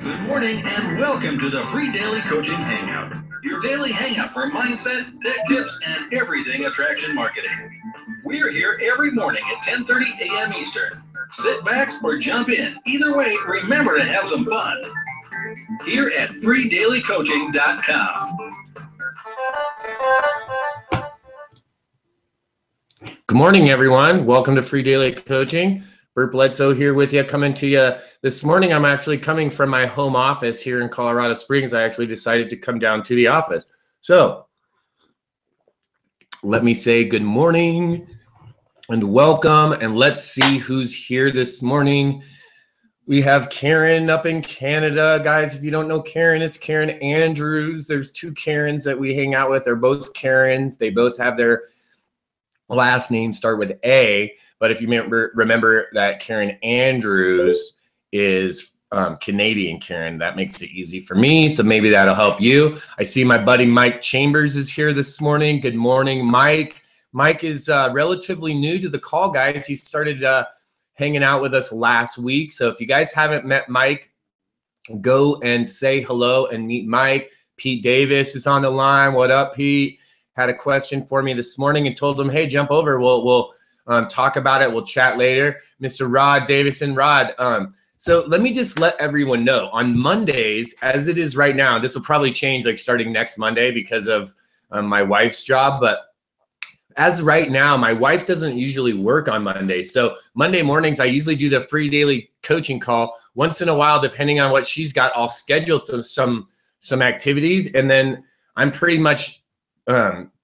Good morning and welcome to the free daily coaching hangout. Your daily hangout for mindset, tech tips, and everything attraction marketing. We're here every morning at 10:30 a.m. Eastern. Sit back or jump in. Either way, remember to have some fun. Here at freedailycoaching.com. Good morning, everyone. Welcome to Free Daily Coaching. Bert Bledsoe here with you, coming to you this morning. I'm actually coming from my home office here in Colorado Springs. I actually decided to come down to the office. So let me say good morning and welcome, and let's see who's here this morning. We have Karen up in Canada. Guys, if you don't know Karen, it's Karen Andrews. There's two Karens that we hang out with. They're both Karens. They both have their last name start with A, but if you remember that Karen Andrews is Canadian Karen, that makes it easy for me, so maybe that'll help you. I see my buddy Mike Chambers is here this morning. Good morning, Mike. Mike is relatively new to the call, guys. He started hanging out with us last week, so if you guys haven't met Mike, go and say hello and meet Mike. Pete Davis is on the line. What up, Pete? Had a question for me this morning and told him, hey, jump over. We'll talk about it. We'll chat later. Mr. Rod Davison. Rod, so let me just let everyone know. On Mondays, as it is right now, this will probably change like starting next Monday because of my wife's job. But as right now, my wife doesn't usually work on Mondays. So Monday mornings, I usually do the free daily coaching call. Once in a while, depending on what she's got, I'll schedule some activities. And then I'm pretty much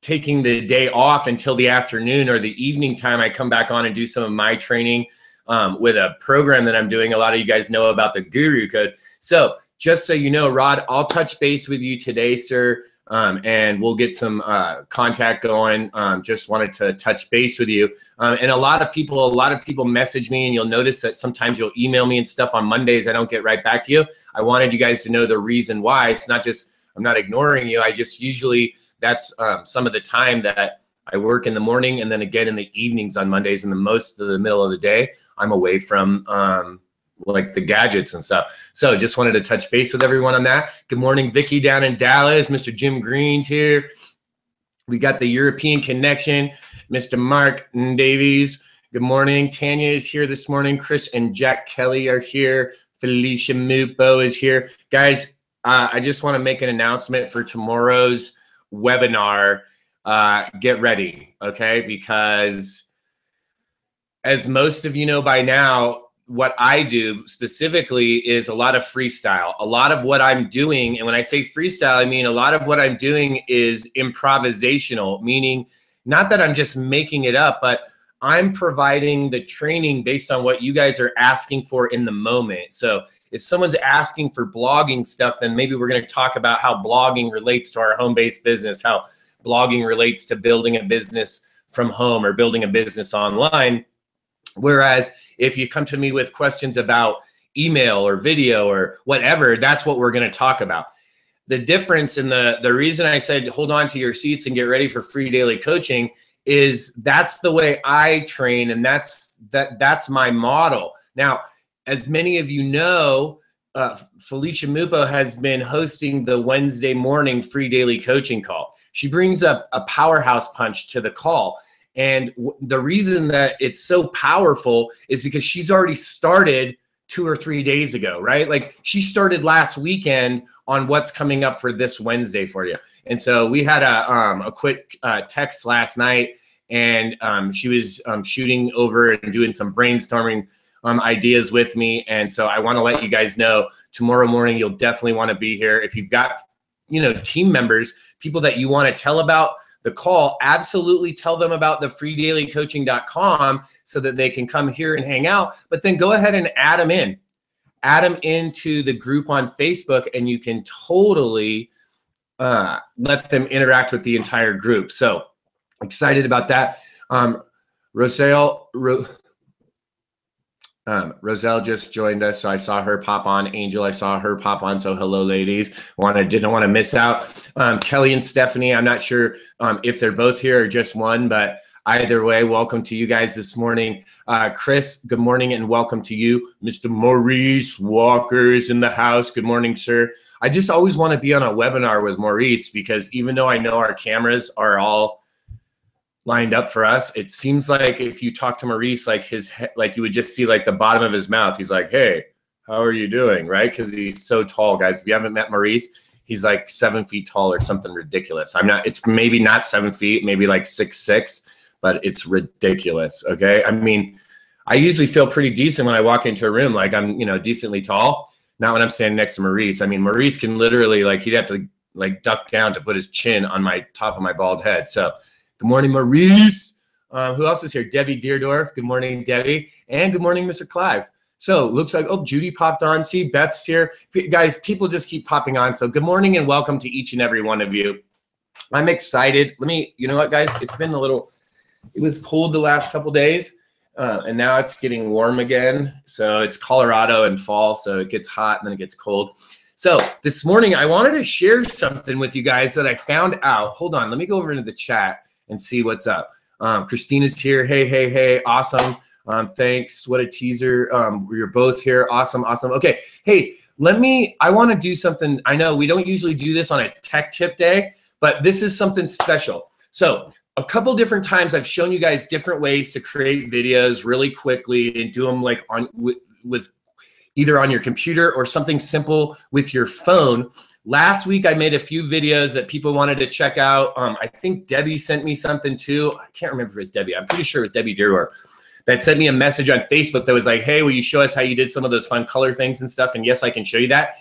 taking the day off until the afternoon or the evening time. I come back on and do some of my training with a program that I'm doing. A lot of you guys know about the Guru Code. So just so you know, Rod, I'll touch base with you today, sir, and we'll get some contact going. Just wanted to touch base with you. And a lot of people message me, and you'll notice that sometimes you'll email me and stuff on Mondays. I don't get right back to you. I wanted you guys to know the reason why. It's not just I'm not ignoring you. I just usually that's some of the time that I work in the morning, and then again in the evenings on Mondays, and the most of the middle of the day I'm away from like the gadgets and stuff. So just wanted to touch base with everyone on that. Good morning, Vicky down in Dallas. Mr. Jim Green's here. We got the European connection, Mr. Mark Davies. Good morning. Tanya is here this morning. Chris and Jack Kelly are here. Felicia Mupo is here. Guys, I just want to make an announcement for tomorrow's webinar. Get ready, okay? Because as most of you know by now, what I do specifically is a lot of freestyle. A lot of what I'm doing, and when I say freestyle, I mean a lot of what I'm doing is improvisational, meaning not that I'm just making it up, but I'm providing the training based on what you guys are asking for in the moment. So if someone's asking for blogging stuff, then maybe we're going to talk about how blogging relates to our home-based business, how blogging relates to building a business from home or building a business online. Whereas if you come to me with questions about email or video or whatever, that's what we're going to talk about. The difference and the reason I said hold on to your seats and get ready for free daily coaching is that's the way I train, and that's my model. Now, as many of you know, Felicia Mupo has been hosting the Wednesday morning free daily coaching call. She brings up a powerhouse punch to the call. And the reason that it's so powerful is because she's already started 2 or 3 days ago, right? Like she started last weekend on what's coming up for this Wednesday for you. And so we had a quick text last night, and she was shooting over and doing some brainstorming ideas with me. And so I want to let you guys know tomorrow morning, you'll definitely want to be here. If you've got, team members, people that you want to tell about the call, absolutely tell them about the freedailycoaching.com so that they can come here and hang out, but then go ahead and add them into the group on Facebook, and you can totally let them interact with the entire group. So excited about that. Roselle just joined us, so I saw her pop on. Angel, I saw her pop on, so hello, ladies. Didn't want to miss out. Kelly and Stephanie, I'm not sure if they're both here or just one, but Either way, welcome to you guys this morning. Chris, good morning and welcome to you. Mr. Maurice Walker is in the house. Good morning, sir. I just always want to be on a webinar with Maurice because even though I know our cameras are all lined up for us, it seems like if you talk to Maurice, like you would just see like the bottom of his mouth. He's like, hey, how are you doing? Right? Because he's so tall, guys. If you haven't met Maurice, he's like 7 feet tall or something ridiculous. It's maybe not 7 feet, maybe like 6'6", but it's ridiculous. Okay. I mean, I usually feel pretty decent when I walk into a room, like I'm, decently tall. Not when I'm standing next to Maurice. I mean, Maurice can literally he'd have to duck down to put his chin on my top of my bald head. So good morning, Maurice. Who else is here? Debbie Deerdorf. Good morning, Debbie. And good morning, Mr. Clive. So looks like, Judy popped on. See, Beth's here. Guys, people just keep popping on. So good morning and welcome to each and every one of you. I'm excited. You know what, guys? It's been it was cold the last couple days, and now it's getting warm again. So it's Colorado in fall, so it gets hot and then it gets cold. So this morning, I wanted to share something with you guys that I found out. Hold on. Let me go over into the chat and see what's up. Christina's here. Hey. Awesome. Thanks. What a teaser. You're both here. Awesome. Okay. Hey, I want to do something. I know we don't usually do this on a tech tip day, but this is something special. So a couple different times I've shown you guys different ways to create videos really quickly and do them with either on your computer or something simple with your phone. Last week I made a few videos that people wanted to check out. I think Debbie sent me something too. I can't remember if it was Debbie. I'm pretty sure it was Debbie Deerdorf that sent me a message on Facebook that was like, hey, will you show us how you did some of those fun color things and stuff? And yes, I can show you that.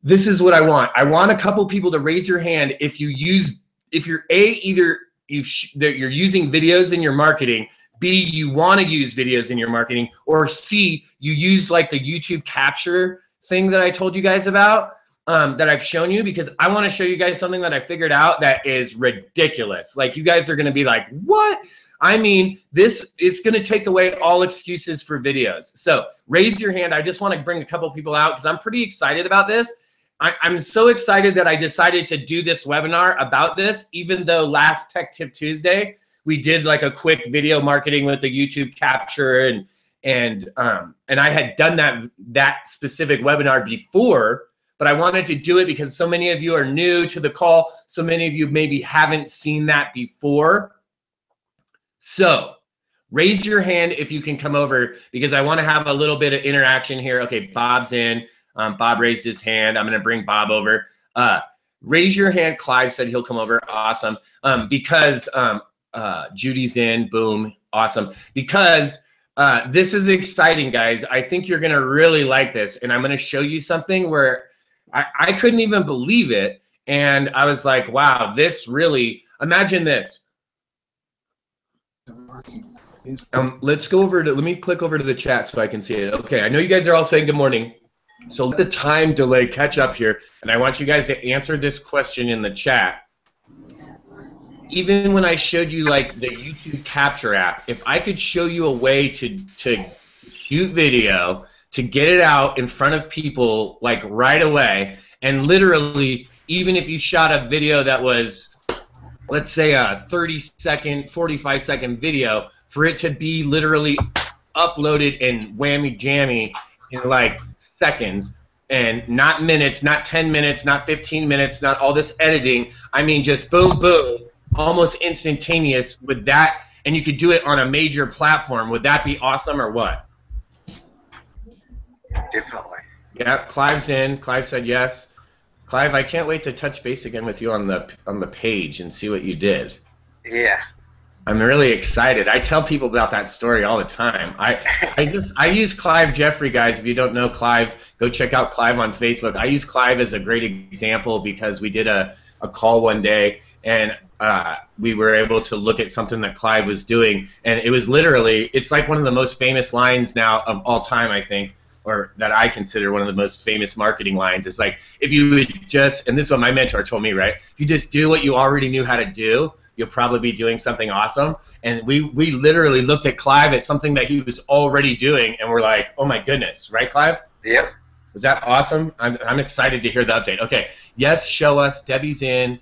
This is what I want. I want a couple people to raise your hand if you're either you're using videos in your marketing, B, you want to use videos in your marketing, or C, you use like the YouTube capture thing that I told you guys about, that I've shown you, because I want to show you guys something that I figured out that is ridiculous. Like you guys are going to be like, what? I mean, this is going to take away all excuses for videos. So raise your hand. I just want to bring a couple people out because I'm pretty excited about this. I'm so excited that I decided to do this webinar about this, even though last Tech Tip Tuesday, we did like a quick video marketing with the YouTube capture and I had done that specific webinar before, but I wanted to do it because so many of you are new to the call. So many of you maybe haven't seen that before. So raise your hand if you can come over because I want to have a little bit of interaction here. Okay, Bob's in. Bob raised his hand. I'm going to bring Bob over. Raise your hand. Clive said he'll come over. Awesome. Because Judy's in. Boom. Awesome. Because this is exciting, guys. I think you're going to really like this. And I'm going to show you something where I couldn't even believe it. And I was like, wow, this really, imagine this. Let's go over to, let me click over to the chat so I can see it. Okay. I know you guys are all saying good morning. So let the time delay catch up here, and I want you guys to answer this question in the chat. Even when I showed you like the YouTube Capture app, if I could show you a way to shoot video, to get it out in front of people like right away, and literally, even if you shot a video that was, let's say a 30-second, 45-second video, for it to be literally uploaded in whammy jammy in like seconds and not minutes, not 10 minutes, not 15 minutes, not all this editing. I mean, just boom, boom, almost instantaneous with that, and you could do it on a major platform. Would that be awesome or what? Definitely. Yeah, Clive's in. Clive said yes. Clive, I can't wait to touch base again with you on the page and see what you did. Yeah. I'm really excited. I tell people about that story all the time. I use Clive Jeffrey, guys. If you don't know Clive, go check out Clive on Facebook. I use Clive as a great example because we did a call one day and we were able to look at something that Clive was doing, and it was literally, it's like one of the most famous lines now of all time, I think, or that I consider one of the most famous marketing lines. It's like, if you would just, and this is what my mentor told me, right? If you just do what you already knew how to do, you'll probably be doing something awesome. And we literally looked at Clive at something that he was already doing, and we're like, oh my goodness, right, Clive? Yep. Was that awesome? I'm excited to hear the update. Okay, yes, show us. Debbie's in.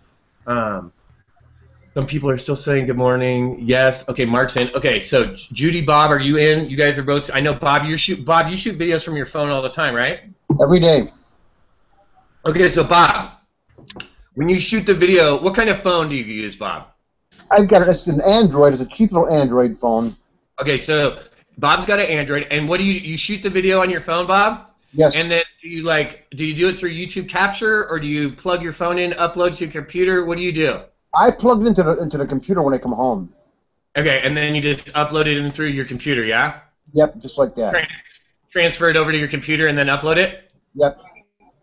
Some people are still saying good morning. Yes. Okay, Mark's in. Okay, so Judy, Bob, are you in? You guys are both. I know Bob. You shoot videos from your phone all the time, right? Every day. Okay, so Bob, when you shoot the video, what kind of phone do you use, Bob? I've got it's an Android. It's a cheap little Android phone. Okay, so Bob's got an Android, and what do you shoot the video on your phone, Bob? Yes. And then do you do it through YouTube Capture, or do you plug your phone in, upload to your computer? What do you do? I plug it into the computer when I come home. Okay, and then you just upload it in through your computer, yeah? Yep, just like that. Transfer it over to your computer and then upload it? Yep.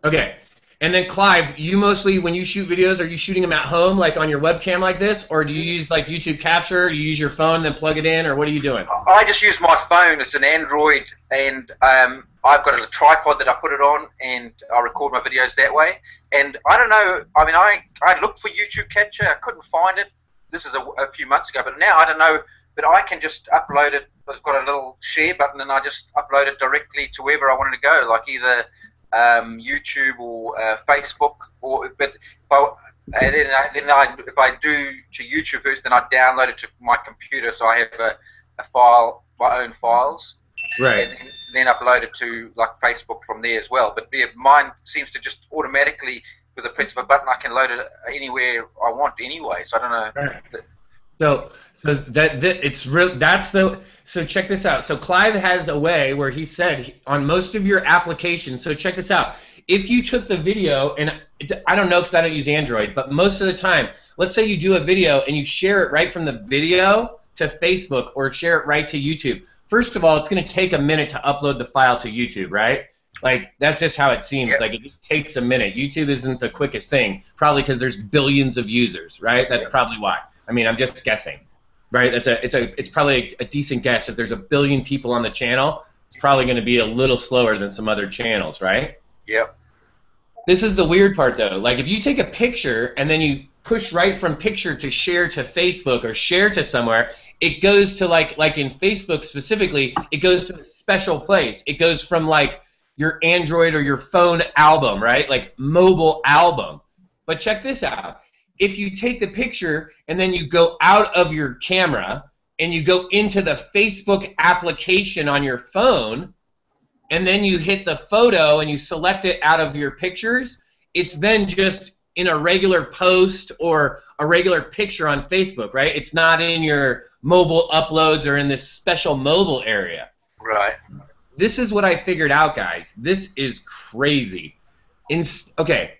Okay. And then Clive, you mostly, when you shoot videos, are you shooting them at home, like on your webcam like this, or do you use like YouTube Capture, you use your phone and then plug it in, or what are you doing? I just use my phone. It's an Android, and I've got a tripod that I put it on, and I record my videos that way. And I don't know, I mean, I looked for YouTube Capture, I couldn't find it. This is a few months ago, but now I don't know, but I can just upload it. I've got a little share button, and I just upload it directly to wherever I wanted to go, like either YouTube or Facebook, but if I do to YouTube first, then I download it to my computer, so I have a file, my own files, right? And then upload it to like Facebook from there as well. But yeah, mine seems to just automatically, with the press of a button, I can load it anywhere I want anyway. So I don't know. Right. So check this out. So Clive has a way where he said on most of your applications. So check this out. If you took the video, and I don't know because I don't use Android, but most of the time, let's say you do a video and you share it right from the video to Facebook or share it right to YouTube. First of all, it's going to take a minute to upload the file to YouTube, right? Like, that's just how it seems. Yeah. Like, it just takes a minute. YouTube isn't the quickest thing, probably because there's billions of users, right? That's probably why. I mean, I'm just guessing, right? It's probably a decent guess. If there's a billion people on the channel, it's probably going to be a little slower than some other channels, right? Yep. This is the weird part, though. Like, if you take a picture and then you push right from picture to share to Facebook or share to somewhere, it goes to, like in Facebook specifically, it goes to a special place. It goes from, like, your Android or your phone album, right? Like, mobile album. But check this out. If you take the picture and then you go out of your camera and you go into the Facebook application on your phone and then you hit the photo and you select it out of your pictures, it's then just in a regular post or a regular picture on Facebook, right? It's not in your mobile uploads or in this special mobile area. Right. This is what I figured out, guys. This is crazy. Okay.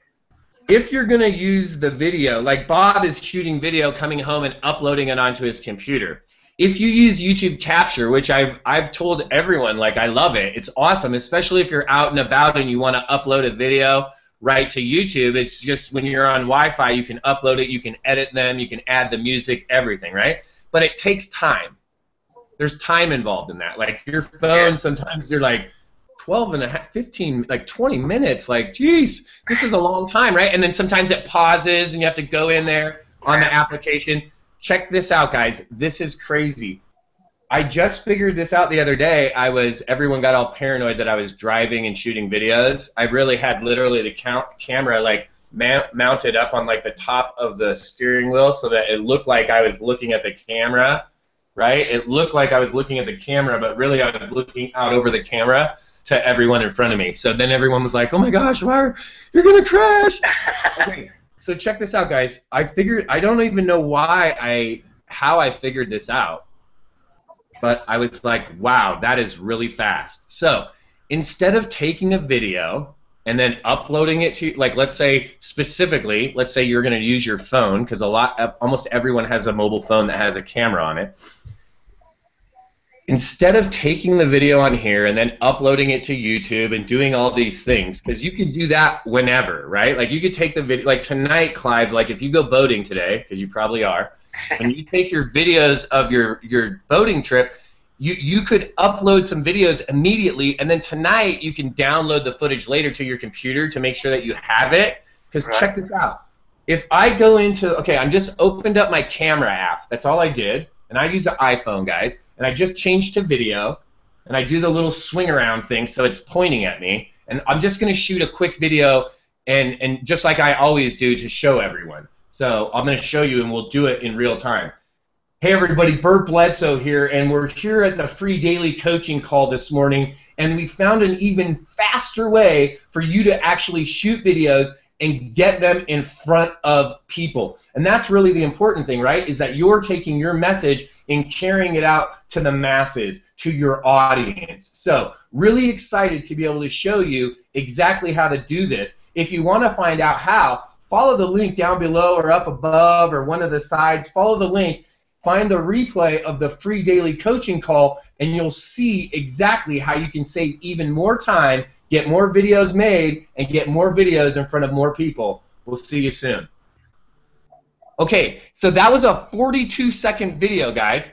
If you're going to use the video, like Bob is shooting video, coming home and uploading it onto his computer. If you use YouTube Capture, which I've told everyone, like, I love it. It's awesome, especially if you're out and about and you want to upload a video right to YouTube. It's just when you're on Wi-Fi, you can upload it, you can edit them, you can add the music, everything, right? But it takes time. There's time involved in that. Like, your phone, sometimes you're like, 12 and a half, 15, like 20 minutes, like, geez, this is a long time, right? And then sometimes it pauses and you have to go in there on the application. Check this out, guys. This is crazy. I just figured this out the other day. Everyone got all paranoid that I was driving and shooting videos. I really had literally the camera like mounted up on like the top of the steering wheel so that it looked like I was looking at the camera, right? It looked like I was looking at the camera, but really I was looking out over the camera to everyone in front of me. So then everyone was like, oh my gosh, you're going to crash. Okay, so check this out, guys. I don't even know how I figured this out, but I was like, wow, that is really fast. So instead of taking a video and then uploading it to, like, let's say you're going to use your phone, because almost everyone has a mobile phone that has a camera on it. Instead of taking the video on here and then uploading it to YouTube and doing all these things, because you can do that whenever, right? Like, you could take the video, like tonight, Clive, like if you go boating today, because you probably are, and you take your videos of your boating trip, you could upload some videos immediately, and then tonight you can download the footage later to your computer to make sure that you have it. Because check this out. If I go into, okay, I'm just opened up my camera app. That's all I did. And I use the iPhone, guys, and I just changed to video, and I do the little swing around thing so it's pointing at me, and I'm just going to shoot a quick video and just like I always do to show everyone. So I'm going to show you, and we'll do it in real time. Hey everybody, Bert Bledsoe here, and we're here at the free daily coaching call this morning, and we found an even faster way for you to actually shoot videos and get them in front of people. And that's really the important thing, right, is that you're taking your message and carrying it out to the masses, to your audience. So really excited to be able to show you exactly how to do this. If you want to find out how, follow the link down below or up above or one of the sides. Follow the link. Find the replay of the free daily coaching call, and you'll see exactly how you can save even more time, get more videos made, and get more videos in front of more people. We'll see you soon. Okay, so that was a 42-second video, guys.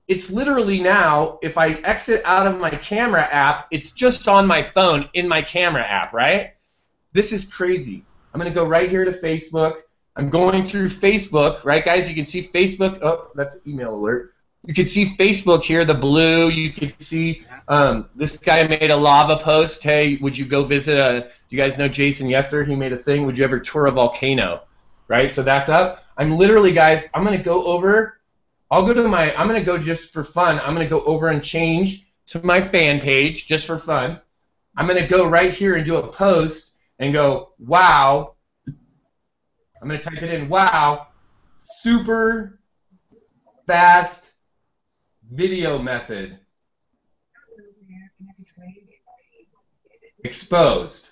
It's literally now, if I exit out of my camera app, it's just on my phone in my camera app, right? This is crazy. I'm going to go right here to Facebook. I'm going through Facebook, right, guys? You can see Facebook. Oh, that's an email alert. You can see Facebook here, the blue. You can see this guy made a lava post. Hey, would you go visit you guys know Jason Yesser? He made a thing. Would you ever tour a volcano? Right, so that's up. I'm literally, guys, I'm going to go over. I'm going to go just for fun. I'm going to go over and change to my fan page just for fun. I'm going to go right here and do a post and go, wow. I'm going to type it in, wow, super fast video method. Exposed.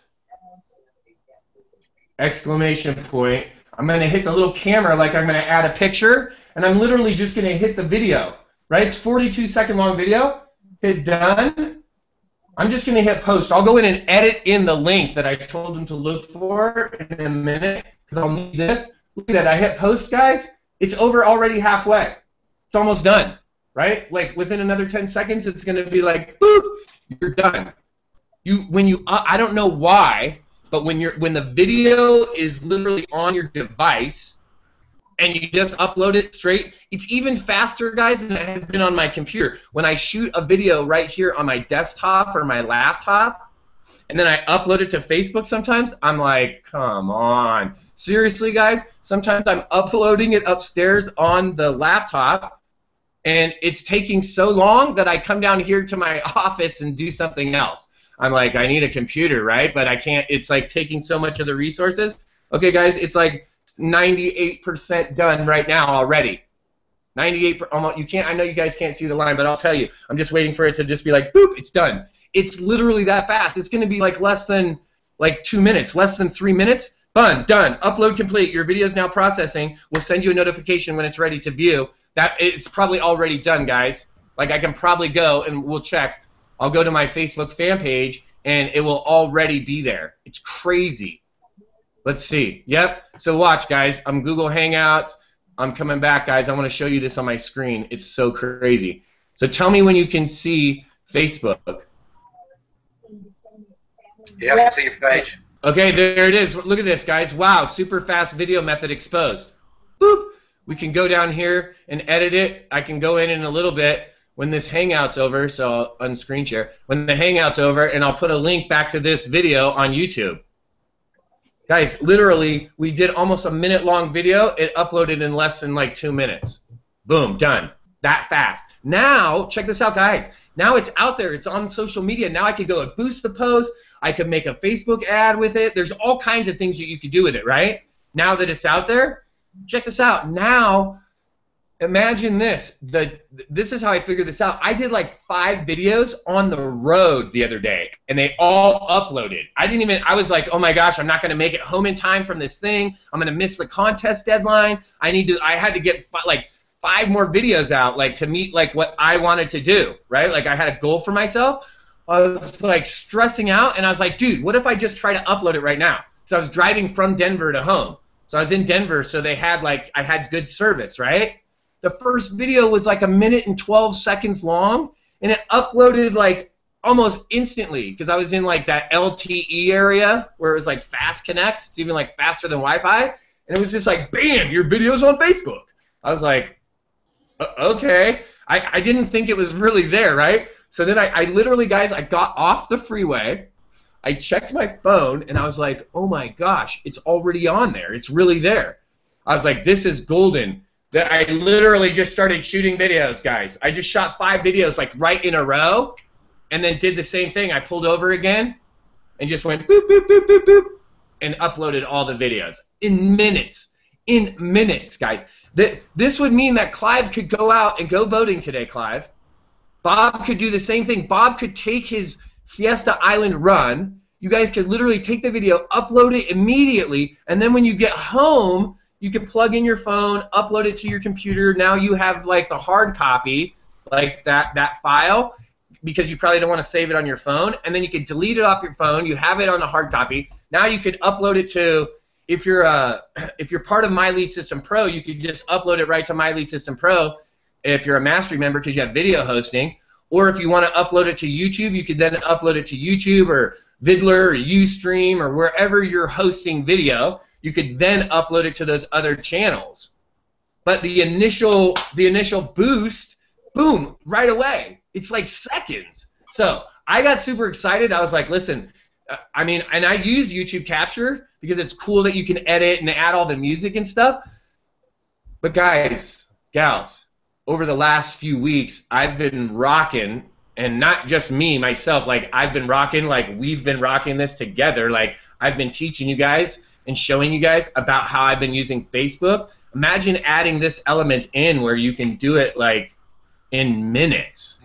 Exclamation point. I'm going to hit the little camera like I'm going to add a picture, and I'm literally just going to hit the video. Right? It's 42-second long video. Hit done. I'm just going to hit post. I'll go in and edit in the link that I told him to look for in a minute, because I'll need this. Look at that. I hit post, guys. It's over already halfway. It's almost done, right? Like within another 10 seconds, it's going to be like, boop, you're done. I don't know why, but when the video is literally on your device and you just upload it straight, it's even faster, guys, than it has been on my computer. When I shoot a video right here on my desktop or my laptop, and then I upload it to Facebook sometimes, I'm like, come on. Seriously, guys, sometimes I'm uploading it upstairs on the laptop, and it's taking so long that I come down here to my office and do something else. I'm like, I need a computer, right? But I can't. It's like taking so much of the resources. Okay, guys, it's like 98% done right now already. 98. You can't. I know you guys can't see the line, but I'll tell you. I'm just waiting for it to just be like, boop, it's done. It's literally that fast. It's going to be like less than 2 minutes, less than 3 minutes. Done. Upload complete. Your video is now processing. We'll send you a notification when it's ready to view. That it's probably already done, guys. Like I can probably go and we'll check. I'll go to my Facebook fan page and it will already be there. It's crazy. Let's see. Yep. So watch, guys. I'm Google Hangouts. I'm coming back, guys. I want to show you this on my screen. It's so crazy. So tell me when you can see Facebook. Yeah, I can see your page. Okay, there it is. Look at this, guys. Wow, super fast video method exposed. Boop. We can go down here and edit it. I can go in a little bit when this Hangout's over, so I'll unscreen share. When the Hangout's over, and I'll put a link back to this video on YouTube. Guys, literally, we did almost a minute-long video. It uploaded in less than 2 minutes. Boom, done. That fast. Now, check this out, guys. Now it's out there. It's on social media. Now I can go and boost the post. I could make a Facebook ad with it. There's all kinds of things that you could do with it, right? Now that it's out there, check this out. Now, imagine this. This is how I figured this out. I did 5 videos on the road the other day, and they all uploaded. I was like, oh my gosh, I'm not going to make it home in time from this thing. I'm going to miss the contest deadline. I had to get 5 more videos out to meet what I wanted to do, right? I had a goal for myself. I was stressing out, and I was like, dude, what if I just try to upload it right now? So I was driving from Denver to home. So I was in Denver, so they had I had good service, right? The first video was 1 minute and 12 seconds long, and it uploaded almost instantly because I was in that LTE area where it was fast connect. It's even faster than Wi-Fi, and it was just bam, your video's on Facebook. I was like, okay. I didn't think it was really there, right? So then I literally, guys, I got off the freeway. I checked my phone, and I was like, oh my gosh, it's already on there. It's really there. I was like, this is golden. That I literally just started shooting videos, guys. I just shot 5 videos like right in a row, and then did the same thing. I pulled over again and just went boop, boop, boop, boop, boop, and uploaded all the videos in minutes. In minutes, guys. This would mean that Clive could go out and go boating today, Clive. Bob could do the same thing. Bob could take his Fiesta Island run. You guys could literally take the video, upload it immediately, and then when you get home, you can plug in your phone, upload it to your computer. Now you have like the hard copy, like that file, because you probably don't want to save it on your phone, and then you can delete it off your phone. You have it on a hard copy. Now you could upload it to, if you're part of My Lead System Pro, you could just upload it right to My Lead System Pro if you're a Mastery member because you have video hosting. Or if you want to upload it to YouTube, you could then upload it to YouTube or Vidler or Ustream or wherever you're hosting video. You could then upload it to those other channels. But the initial boost, boom, right away. It's like seconds. So I got super excited. I was like, listen, I mean, and I use YouTube Capture because it's cool that you can edit and add all the music and stuff. But guys, gals, over the last few weeks, I've been rocking, and not just me, myself, like I've been rocking, like we've been rocking this together. Like I've been teaching you guys and showing you guys about how I've been using Facebook. Imagine adding this element in where you can do it like in minutes.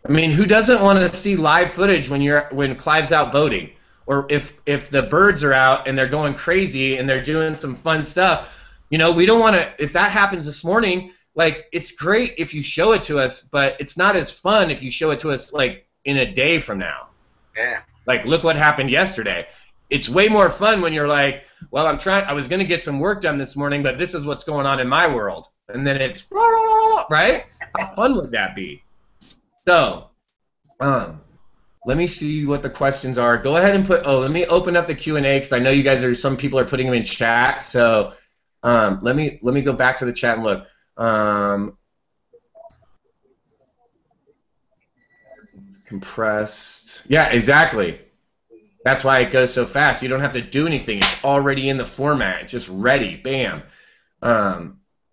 I mean, who doesn't want to see live footage when Clive's out boating, or if the birds are out and they're going crazy and they're doing some fun stuff? You know, we don't want to. If that happens this morning, like it's great if you show it to us, but it's not as fun if you show it to us like in a day from now. Yeah. Like, look what happened yesterday. It's way more fun when you're like, well, I was going to get some work done this morning, but this is what's going on in my world. And then it's, right? How fun would that be? So, let me see what the questions are. Go ahead and let me open up the Q&A because I know you guys some people are putting them in chat. So, let me go back to the chat and look. Compressed. Yeah, exactly. That's why it goes so fast. You don't have to do anything. It's already in the format. It's just ready. Bam.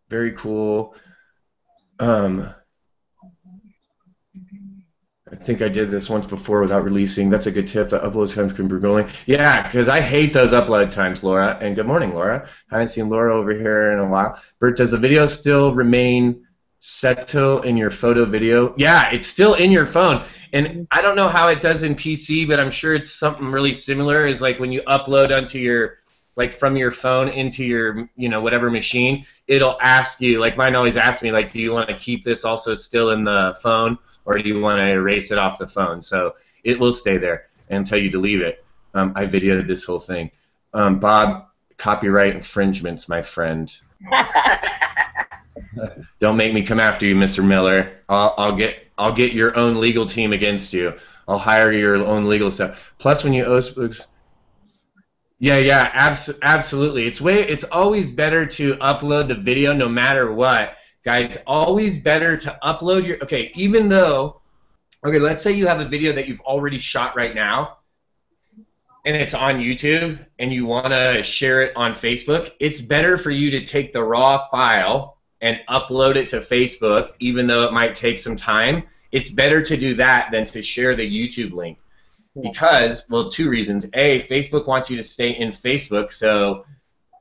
Very cool. I think I did this once before without releasing. That's a good tip. The upload times can be rolling. Yeah, because I hate those upload times, Laura. And good morning, Laura. Haven't seen Laura over here in a while. Bert, does the video still remain Seto in your photo video? Yeah, it's still in your phone. And I don't know how it does in PC, but I'm sure it's something really similar. Is like when you upload onto your, like from your phone into your, whatever machine, it'll ask you, like mine always asks me, like, do you want to keep this also still in the phone, or do you want to erase it off the phone? So it will stay there until you delete it. I videoed this whole thing. Bob, copyright infringements, my friend. Don't make me come after you, Mr. Miller. I'll get your own legal team against you. I'll hire your own legal staff. Plus, when you host, yeah, absolutely. It's always better to upload the video no matter what, guys. Always better to upload your even though let's say you have a video that you've already shot right now, and it's on YouTube, and you want to share it on Facebook. It's better for you to take the raw file and upload it to Facebook, even though it might take some time. It's better to do that than to share the YouTube link. Because, well, 2 reasons. A, Facebook wants you to stay in Facebook, so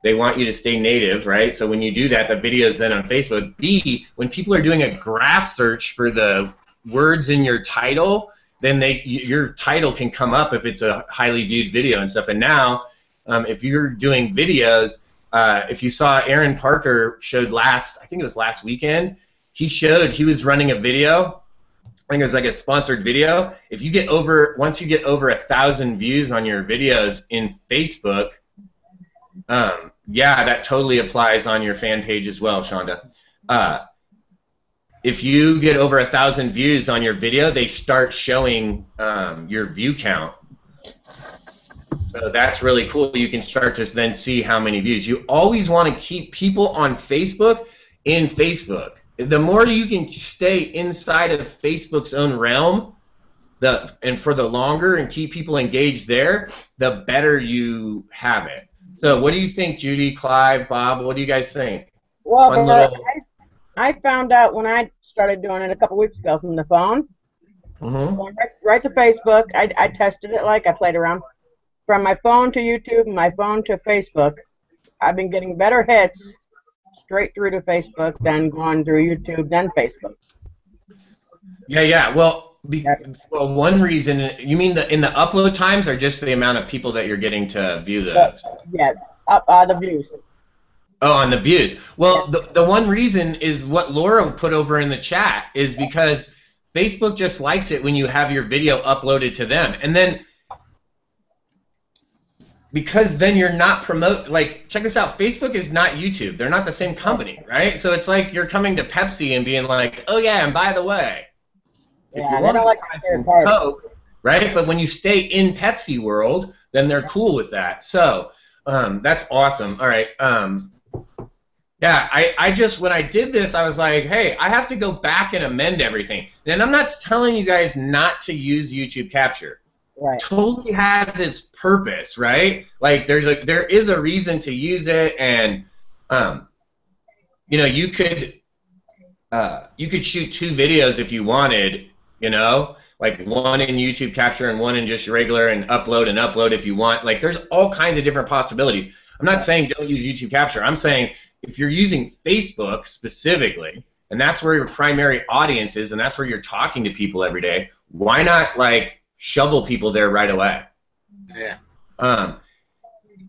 they want you to stay native, right? So when you do that, the video is then on Facebook. B, when people are doing a graph search for the words in your title, then your title can come up if it's a highly viewed video and stuff. And now, if you're doing videos, if you saw Aaron Parker showed I think it was last weekend, he was running a video. I think it was like a sponsored video. If you get once you get over 1,000 views on your videos in Facebook, yeah, that totally applies on your fan page as well, Shonda. If you get over 1,000 views on your video, they start showing your view count. So that's really cool. You can start to then see how many views. You always want to keep people on Facebook in Facebook. The more you can stay inside of Facebook's own realm, and for the longer and keep people engaged there, the better you have it. So what do you think, Judy, Clive, Bob? What do you guys think? Well, Fun little. I found out when I started doing it a couple weeks ago from the phone. Going right to Facebook. I tested it, like I played around. From my phone to YouTube, my phone to Facebook, I've been getting better hits straight through to Facebook than going through YouTube, then Facebook. Yeah. Well, one reason, you mean in the upload times, or just the amount of people that you're getting to view those? Yeah, the views. Oh, on the views. Well, the one reason is what Laura put over in the chat, is because Facebook just likes it when you have your video uploaded to them. And then, because then you're not like, check this out, Facebook is not YouTube. They're not the same company, right? So it's like you're coming to Pepsi and being like, oh yeah, and by the way, if you want to try some Coke, right? But when you stay in Pepsi world, then they're cool with that. So that's awesome. All right. Yeah, I just, when I did this, I was like, hey, I have to go back and amend everything. And I'm not telling you guys not to use YouTube Capture. Right. Totally has its purpose, right? Like there is a reason to use it, and you know, you could shoot 2 videos if you wanted, you know, like one in YouTube Capture and one in just regular, and upload if you want. Like there's all kinds of different possibilities. I'm not saying don't use YouTube Capture. I'm saying if you're using Facebook specifically, and that's where your primary audience is, and that's where you're talking to people every day, why not like shovel people there right away? Yeah.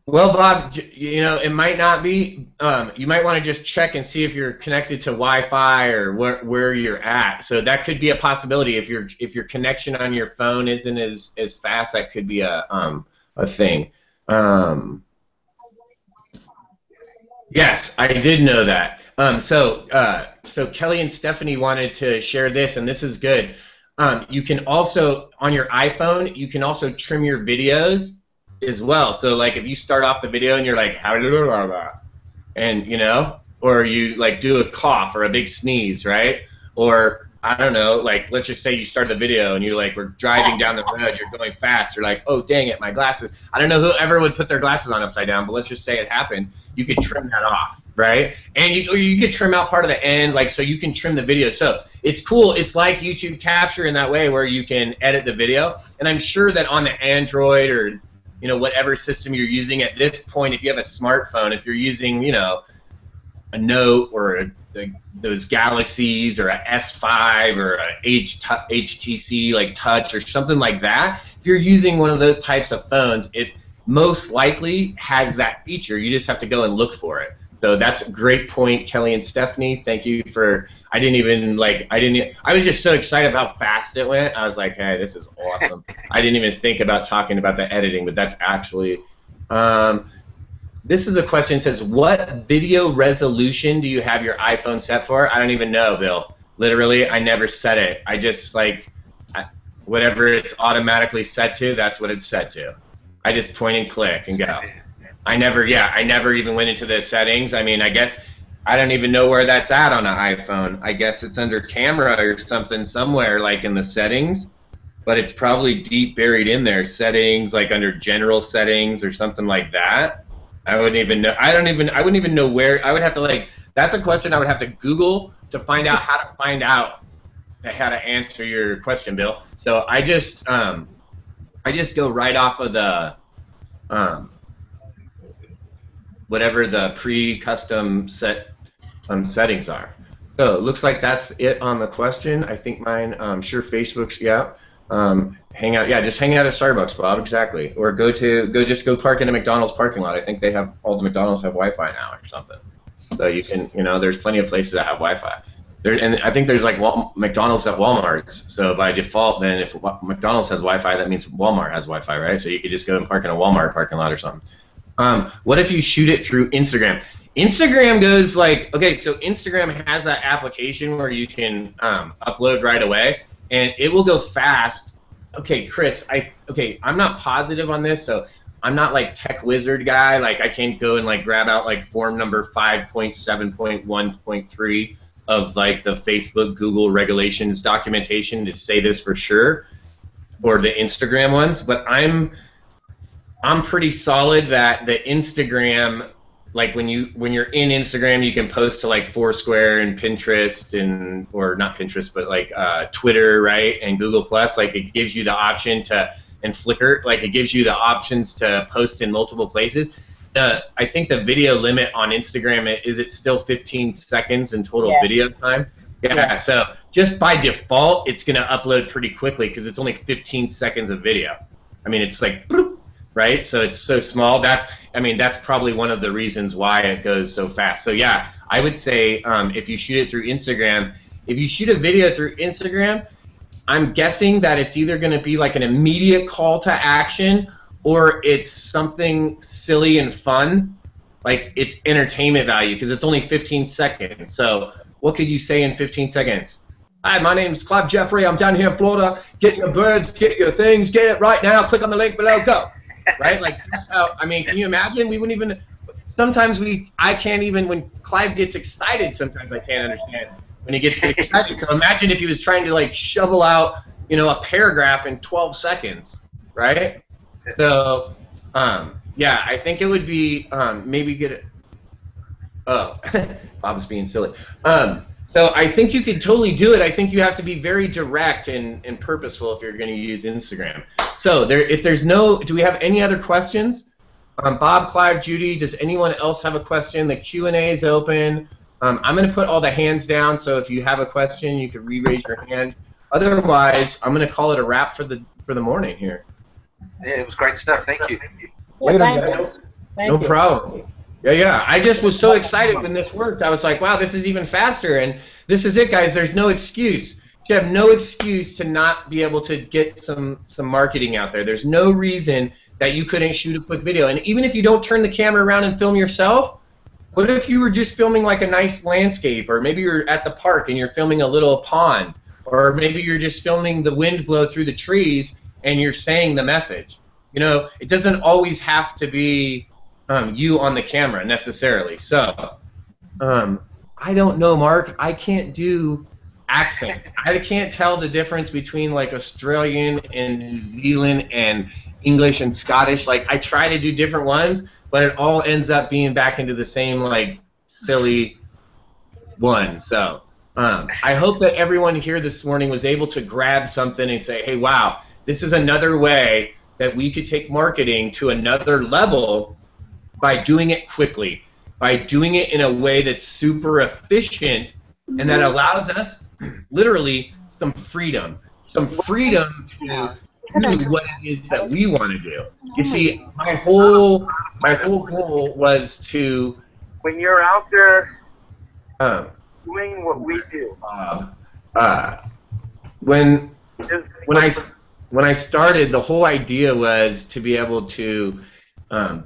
Well, Bob, you know, it might not be. You might want to just check and see if you're connected to Wi-Fi or where you're at. So that could be a possibility. If your connection on your phone isn't as fast, that could be a thing. Yes, I did know that. So Kelly and Stephanie wanted to share this, and this is good. You can also, on your iPhone, you can also trim your videos as well. So like if you start off the video and you're like, and you know, or you like do a cough or a big sneeze, right? Or I don't know, like let's just say you start the video and you're like, we're driving down the road, you're going fast, you're like, oh dang it, my glasses. I don't know whoever would put their glasses on upside down, but let's just say it happened. You could trim that off, right? And you could trim out part of the end, like so you can trim the video. So it's cool. It's like YouTube Capture in that way, where you can edit the video. And I'm sure that on the Android or whatever system you're using at this point, if you have a smartphone, if you're using a Note or those Galaxies or a S5 or a HTC like Touch or something like that, if you're using one of those types of phones, it most likely has that feature. You just have to go and look for it. So that's a great point, Kelly and Stephanie. Thank you for. I was just so excited how fast it went. I was like, hey, this is awesome. I didn't even think about talking about the editing, but that's actually. This is a question that says, what video resolution do you have your iPhone set for? I don't even know, Bill. Literally, I never set it. I just, whatever it's automatically set to, that's what it's set to. I just point and click and go. I never even went into the settings. I mean, I guess I don't even know where that's at on an iPhone. I guess it's under camera or something somewhere, like in the settings. But it's probably deep buried in there. Settings, like under general settings or something like that. I wouldn't even know. I wouldn't even know where. I would have to that's a question I would have to Google to find out how to answer your question, Bill. So I just go right off of the whatever the pre-custom settings are. So it looks like that's it on the question. I think mine. Sure, Facebook's hang out. Yeah, just hang out at Starbucks, Bob. Exactly. Or just go park in a McDonald's parking lot. I think they have all the McDonald's have Wi-Fi now or something. So you can, there's plenty of places that have Wi-Fi. And I think there's like McDonald's at Walmart's. So by default, then if McDonald's has Wi-Fi, that means Walmart has Wi-Fi, right? So you could just go and park in a Walmart parking lot or something. What if you shoot it through Instagram? Instagram goes okay, so Instagram has that application where you can upload right away. And it will go fast. Okay, Chris, I'm not positive on this, so I'm not like tech wizard guy. Like I can't go and grab out form number 5.7.1.3 of the Facebook Google regulations documentation to say this for sure, or the Instagram ones. But I'm pretty solid that the Instagram, like when you're in Instagram, you can post to like Foursquare and Pinterest or not Pinterest, but like Twitter, right, and Google Plus. Like it gives you the option to, and Flickr, like it gives you the options to post in multiple places. I think the video limit on Instagram is it still 15 seconds in total video time. Yeah, so just by default, it's going to upload pretty quickly because it's only 15 seconds of video. I mean, it's like, right? So it's so small. That's probably one of the reasons why it goes so fast. So yeah, I would say if you shoot it through Instagram, if you shoot a video through Instagram, I'm guessing that it's either going to be like an immediate call to action or it's something silly and fun, like it's entertainment value because it's only 15 seconds. So what could you say in 15 seconds? Hi, my name's Clive Jeffrey. I'm down here in Florida. Get your birds, get your things, get it right now. Click on the link below, go. Right? Like that's how, I mean, can you imagine? We wouldn't even, sometimes I can't even, when Clive gets excited, sometimes I can't understand when he gets excited. So imagine if he was trying to like shovel out, you know, a paragraph in 12 seconds, right? So, yeah, I think it would be maybe get it. Oh, Bob's being silly. So I think you could totally do it. I think you have to be very direct and purposeful if you're going to use Instagram. So if there's no, do we have any other questions? Bob, Clive, Judy, does anyone else have a question? The Q&A is open. I'm going to put all the hands down, so if you have a question, you can re-raise your hand. Otherwise, I'm going to call it a wrap for the morning here. Yeah, it was great stuff. Thank you. Later, Thank guys. you. No problem. Yeah. I just was so excited when this worked. I was like, wow, this is even faster. And this is it, guys. There's no excuse. You have no excuse to not be able to get some marketing out there. There's no reason that you couldn't shoot a quick video. And even if you don't turn the camera around and film yourself, what if you were just filming like a nice landscape, or maybe you're at the park and you're filming a little pond, or maybe you're just filming the wind blow through the trees and you're saying the message. You know, it doesn't always have to be you on the camera necessarily. So, I don't know, Mark. I can't do accents. I can't tell the difference between like Australian and New Zealand and English and Scottish. Like I try to do different ones, but it all ends up being back into the same like silly one. So I hope that everyone here this morning was able to grab something and say, hey, wow, this is another way that we could take marketing to another level by doing it quickly, by doing it in a way that's super efficient and that allows us literally some freedom to do what it is that we want to do. You see, my whole goal was to, when you're out there doing what we do. When I started, the whole idea was to be able to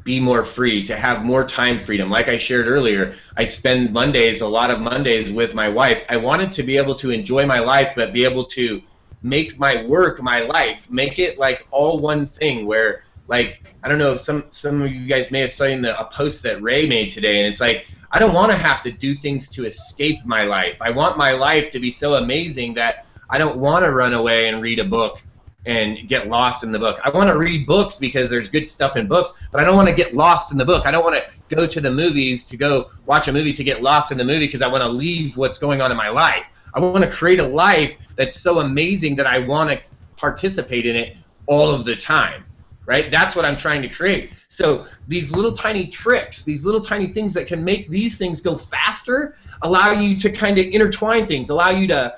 be more free, to have more time freedom. Like I shared earlier, I spend Mondays, a lot of Mondays with my wife. I wanted to be able to enjoy my life, but be able to make my work my life, make it like all one thing where, like, I don't know, some of you guys may have seen a post that Ray made today, and it's like, I don't want to have to do things to escape my life. I want my life to be so amazing that I don't want to run away and read a book and get lost in the book. I want to read books because there's good stuff in books, but I don't want to get lost in the book. I don't want to go to the movies to go watch a movie to get lost in the movie because I want to leave what's going on in my life. I want to create a life that's so amazing that I want to participate in it all of the time, right? That's what I'm trying to create. So these little tiny tricks, these little tiny things that can make these things go faster, allow you to kind of intertwine things, allow you to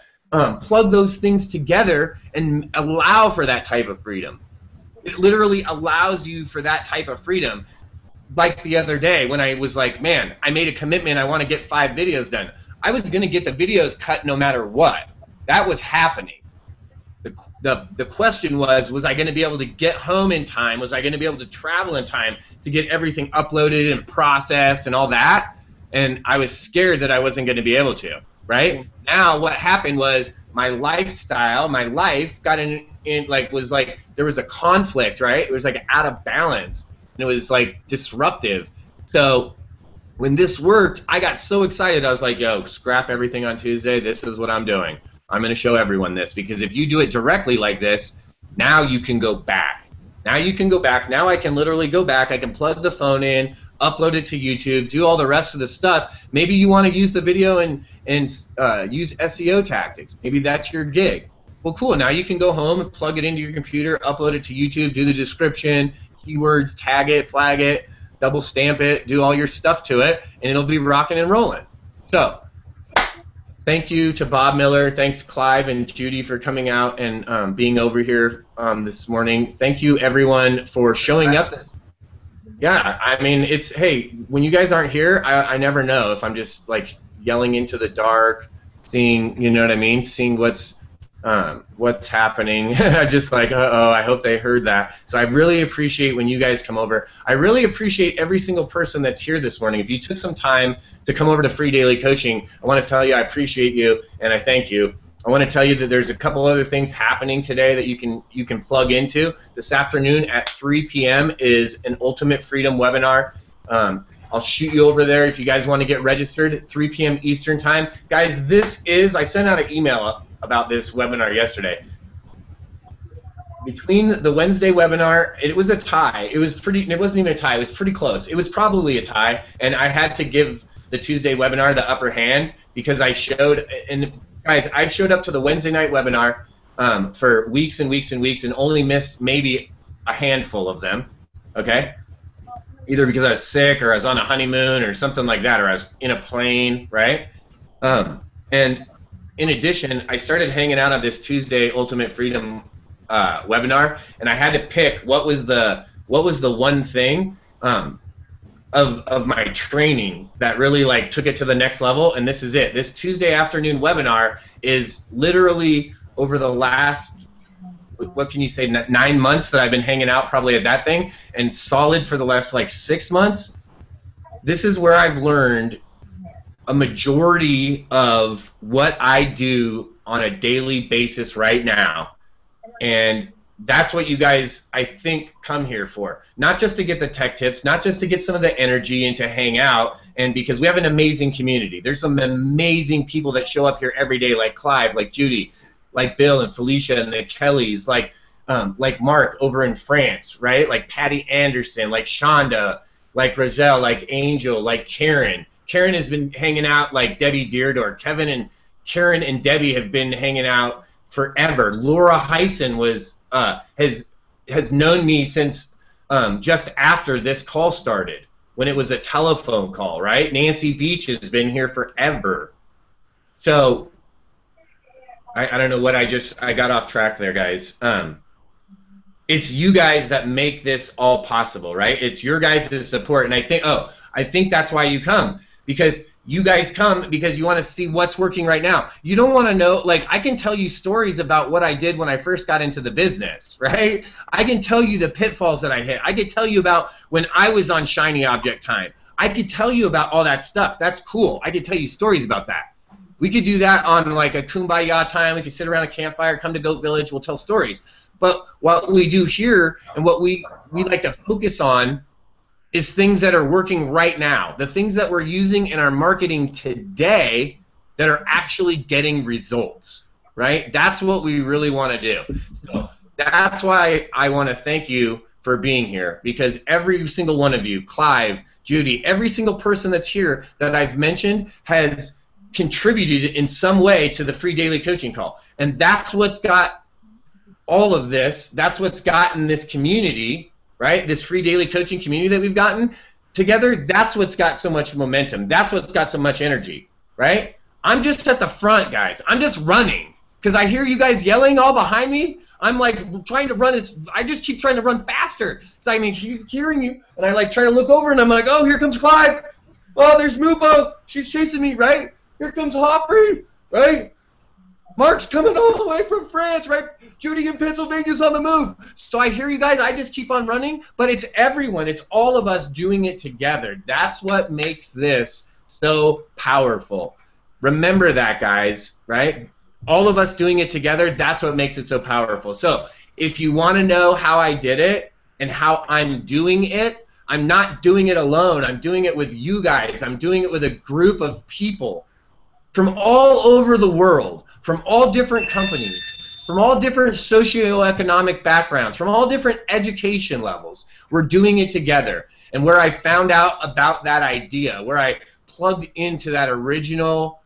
plug those things together and allow for that type of freedom. It literally allows you for that type of freedom. Like the other day when I was like, man, I made a commitment, I want to get 5 videos done. I was going to get the videos cut no matter what. That was happening. The question was I going to be able to get home in time? Was I going to be able to travel in time to get everything uploaded and processed and all that? And I was scared that I wasn't going to be able to. Right? Now what happened was my lifestyle, my life got was like there was a conflict, right? It was like out of balance. And it was like disruptive. So when this worked, I got so excited. I was like, yo, scrap everything on Tuesday. This is what I'm doing. I'm going to show everyone this, because if you do it directly like this, now you can go back. Now you can go back. Now I can literally go back. I can plug the phone in, upload it to YouTube, do all the rest of the stuff. Maybe you want to use the video and use SEO tactics. Maybe that's your gig. Well, cool. Now you can go home and plug it into your computer, upload it to YouTube, do the description, keywords, tag it, flag it, double stamp it, do all your stuff to it, and it'll be rocking and rolling. So thank you to Bob Miller. Thanks, Clive and Judy, for coming out and being over here this morning. Thank you, everyone, for showing up. Yeah, I mean, it's, hey, when you guys aren't here, I never know if I'm just, like, yelling into the dark, seeing, you know what I mean, seeing what's happening. Just like, uh-oh, I hope they heard that. So I really appreciate when you guys come over. I really appreciate every single person that's here this morning. If you took some time to come over to Free Daily Coaching, I want to tell you I appreciate you and I thank you. I want to tell you that there's a couple other things happening today that you can plug into. This afternoon at 3 p.m. is an Ultimate Freedom webinar. I'll shoot you over there if you guys want to get registered at 3 p.m. Eastern Time. Guys, I sent out an email about this webinar yesterday. Between the Wednesday webinar, it was a tie. It wasn't even a tie. It was pretty close. It was probably a tie, and I had to give the Tuesday webinar the upper hand because I showed, and guys, I've showed up to the Wednesday night webinar for weeks and weeks and weeks and only missed maybe a handful of them, okay? Either because I was sick or I was on a honeymoon or something like that, or I was in a plane, right? And in addition, I started hanging out on this Tuesday Ultimate Freedom webinar, and I had to pick what was the one thing of my training that really like took it to the next level, and this is it. This Tuesday afternoon webinar is literally over the last, what can you say, 9 months that I've been hanging out probably at that thing, and solid for the last like 6 months. This is where I've learned a majority of what I do on a daily basis right now, and that's what you guys, I think, come here for. Not just to get the tech tips, not just to get some of the energy and to hang out, and because we have an amazing community. There's some amazing people that show up here every day, like Clive, like Judy, like Bill and Felicia and the Kellys, like Mark over in France, right? Like Patty Anderson, like Shonda, like Roselle, like Angel, like Karen. Karen has been hanging out like Debbie Deardor. Karen and Debbie have been hanging out forever. Laura Heisen has known me since just after this call started, when it was a telephone call, right? Nancy Beach has been here forever. So I don't know what I got off track there, guys. It's you guys that make this all possible, right? It's your guys' support, and I think that's why you come, because you guys come because you want to see what's working right now. You don't want to know, like, I can tell you stories about what I did when I first got into the business, right? I can tell you the pitfalls that I hit. I could tell you about when I was on Shiny Object Time. I could tell you about all that stuff. That's cool. I could tell you stories about that. We could do that on like a kumbaya time. We could sit around a campfire, come to Goat Village, we'll tell stories. But what we do here and what we like to focus on is things that are working right now. The things that we're using in our marketing today that are actually getting results, right? That's what we really want to do. So that's why I want to thank you for being here, because every single one of you, Clive, Judy, every single person that's here that I've mentioned has contributed in some way to the Free Daily Coaching Call. And that's what's got all of this. That's what's gotten this community, right? This Free Daily Coaching community that we've gotten together, that's what's got so much momentum. That's what's got so much energy, right? I'm just at the front, guys. I'm just running because I hear you guys yelling all behind me. I'm like trying to run I just keep trying to run faster. So I mean, hearing you, and I like try to look over, and I'm like, oh, here comes Clive. Oh, there's Mupo. She's chasing me, right? Here comes Hoffrey, right? Mark's coming all the way from France, right? Judy in Pennsylvania's on the move. So I hear you guys. I just keep on running, but it's everyone. It's all of us doing it together. That's what makes this so powerful. Remember that, guys, right? All of us doing it together, that's what makes it so powerful. So if you want to know how I did it and how I'm doing it, I'm not doing it alone. I'm doing it with you guys. I'm doing it with a group of people from all over the world, from all different companies, from all different socioeconomic backgrounds, from all different education levels. We're doing it together. And where I found out about that idea, where I plugged into that original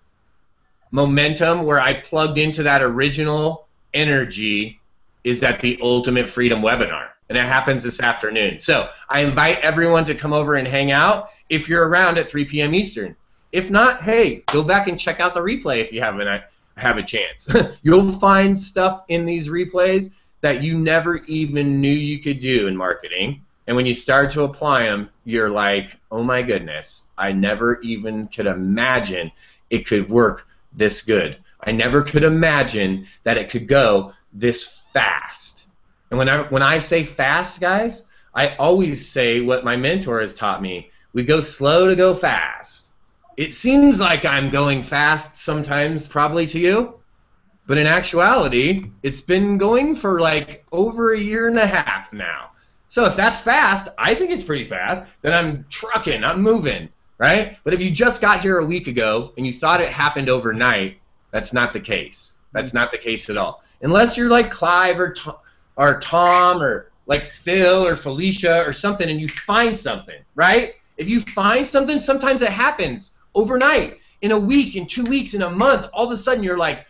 momentum, where I plugged into that original energy, is at the Ultimate Freedom webinar. And it happens this afternoon. So I invite everyone to come over and hang out if you're around at 3 p.m. Eastern. If not, hey, go back and check out the replay if you haven't have a chance. You'll find stuff in these replays that you never even knew you could do in marketing. And when you start to apply them, you're like, oh my goodness, I never even could imagine it could work this good. I never could imagine that it could go this fast. And when I say fast, guys, I always say what my mentor has taught me. We go slow to go fast. It seems like I'm going fast sometimes, probably to you, but in actuality, it's been going for like over 1.5 years now. So if that's fast, I think it's pretty fast, then I'm trucking, I'm moving, right? But if you just got here a week ago and you thought it happened overnight, that's not the case. That's not the case at all. Unless you're like Clive or Tom or like Phil or Felicia or something and you find something, right? If you find something, sometimes it happens overnight, in a week, in 2 weeks, in a month. All of a sudden you're like,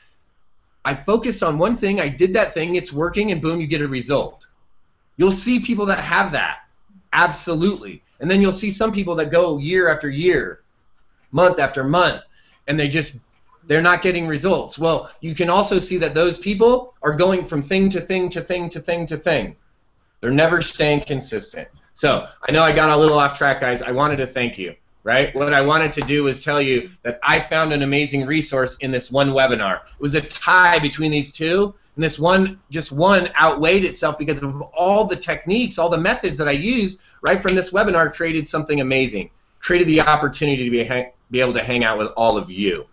I focused on one thing, I did that thing, it's working, and boom, you get a result. You'll see people that have that, absolutely. And then you'll see some people that go year after year, month after month, and they're not getting results. Well, you can also see that those people are going from thing to thing to thing to thing to thing. They're never staying consistent. So I know I got a little off track, guys. I wanted to thank you, right? What I wanted to do was tell you that I found an amazing resource in this one webinar. It was a tie between these two, and this one, just one, outweighed itself because of all the techniques, all the methods that I used right from this webinar, created something amazing, created the opportunity to be able to hang out with all of you.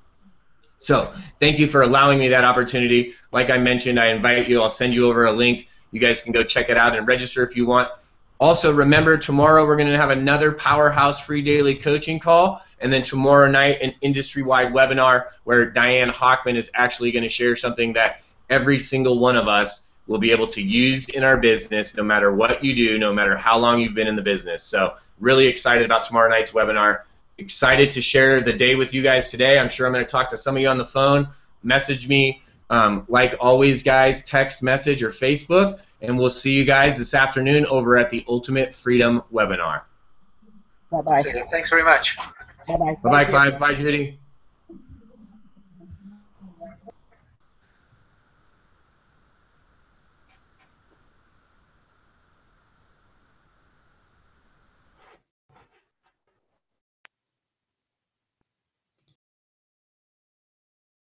So thank you for allowing me that opportunity. Like I mentioned, I invite you. I'll send you over a link. You guys can go check it out and register if you want. Also, remember, tomorrow we're going to have another Powerhouse free daily coaching call, and then tomorrow night an industry-wide webinar where Diane Hockman is actually going to share something that every single one of us will be able to use in our business, no matter what you do, no matter how long you've been in the business. So really excited about tomorrow night's webinar. Excited to share the day with you guys today. I'm sure I'm going to talk to some of you on the phone. Message me, like always, guys, text message or Facebook, and we'll see you guys this afternoon over at the Ultimate Freedom webinar. Bye-bye. Thanks very much. Bye-bye. Bye-bye, Clive. Bye, Judy.